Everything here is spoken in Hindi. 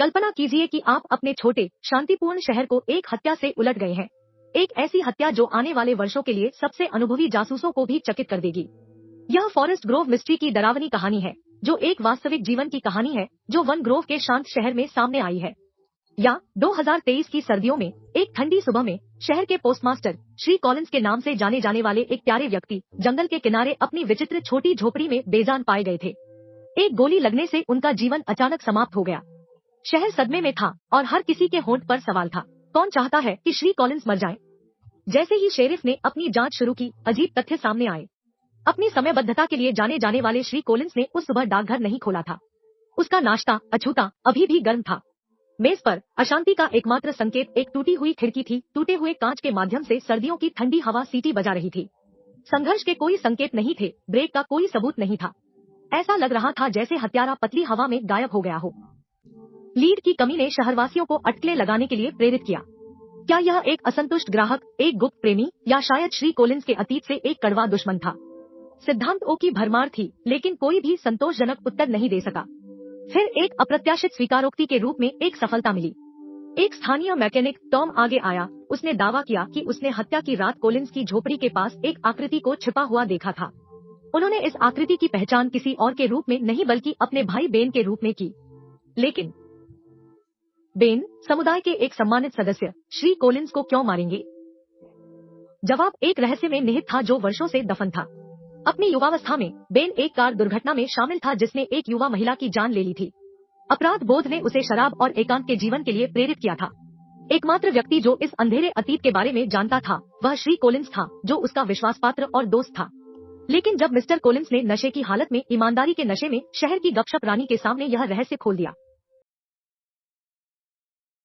कल्पना कीजिए कि आप अपने छोटे शांतिपूर्ण शहर को एक हत्या से उलट गए हैं। एक ऐसी हत्या जो आने वाले वर्षों के लिए सबसे अनुभवी जासूसों को भी चकित कर देगी। यह फॉरेस्ट ग्रोव मिस्ट्री की डरावनी कहानी है, जो एक वास्तविक जीवन की कहानी है जो वन ग्रोव के शांत शहर में सामने आई है। या 2023 की सर्दियों में एक ठंडी सुबह में शहर के पोस्टमास्टर श्री कॉलिंस के नाम से जाने जाने वाले एक प्यारे व्यक्ति जंगल के किनारे अपनी विचित्र छोटी झोपड़ी में बेजान पाए गए थे। एक गोली लगने से उनका जीवन अचानक समाप्त हो गया। शहर सदमे में था और हर किसी के होंठ पर सवाल था, कौन चाहता है कि श्री कॉलिंस मर जाएं? जैसे ही शेरिफ ने अपनी जांच शुरू की, अजीब तथ्य सामने आए। अपनी समयबद्धता के लिए जाने जाने वाले श्री कॉलिंस ने उस सुबह डाकघर नहीं खोला था। उसका नाश्ता अछूता अभी भी गर्म था। मेज पर अशांति का एकमात्र संकेत एक टूटी हुई खिड़की थी। टूटे हुए कांच के माध्यम से सर्दियों की ठंडी हवा सीटी बजा रही थी। संघर्ष के कोई संकेत नहीं थे, ब्रेक का कोई सबूत नहीं था। ऐसा लग रहा था जैसे हत्यारा पतली हवा में गायब हो गया हो। लीड की कमी ने शहरवासियों को अटकलें लगाने के लिए प्रेरित किया। क्या यह एक असंतुष्ट ग्राहक, एक गुप्त प्रेमी, या शायद श्री कॉलिंस के अतीत से एक कड़वा दुश्मन था? सिद्धांतों की भरमार थी, लेकिन कोई भी संतोषजनक उत्तर नहीं दे सका। फिर एक अप्रत्याशित स्वीकारोक्ति के रूप में एक सफलता मिली। एक स्थानीय मैकेनिक टॉम आगे आया। उसने दावा किया कि उसने हत्या की रात कॉलिंस की झोपड़ी के पास एक आकृति को छिपा हुआ देखा था। उन्होंने इस आकृति की पहचान किसी और के रूप में नहीं बल्कि अपने भाई बेन के रूप में की। लेकिन बेन, समुदाय के एक सम्मानित सदस्य, श्री कॉलिंस को क्यों मारेंगे? जवाब एक रहस्य में निहित था जो वर्षों से दफन था। अपनी युवावस्था में बेन एक कार दुर्घटना में शामिल था जिसने एक युवा महिला की जान ले ली थी। अपराध बोध ने उसे शराब और एकांत के जीवन के लिए प्रेरित किया था। एकमात्र व्यक्ति जो इस अंधेरे अतीत के बारे में जानता था वह श्री कॉलिंस था, जो उसका विश्वासपात्र और दोस्त था। लेकिन जब मिस्टर कॉलिंस ने नशे की हालत में ईमानदारी के नशे में शहर की गपशप रानी के सामने यह रहस्य खोल दिया,